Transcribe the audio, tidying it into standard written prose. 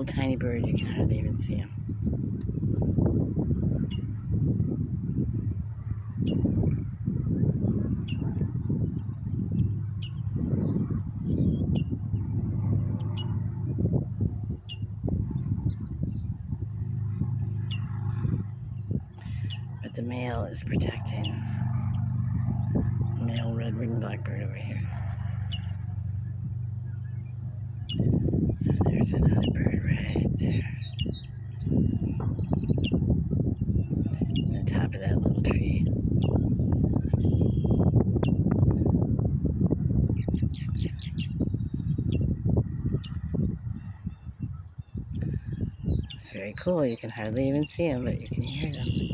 little tiny bird, you can hardly even see him. But the male is protecting the male red-winged blackbird over here. There's another bird right there. On the top of that little tree. It's very cool. You can hardly even see them, but you can hear them.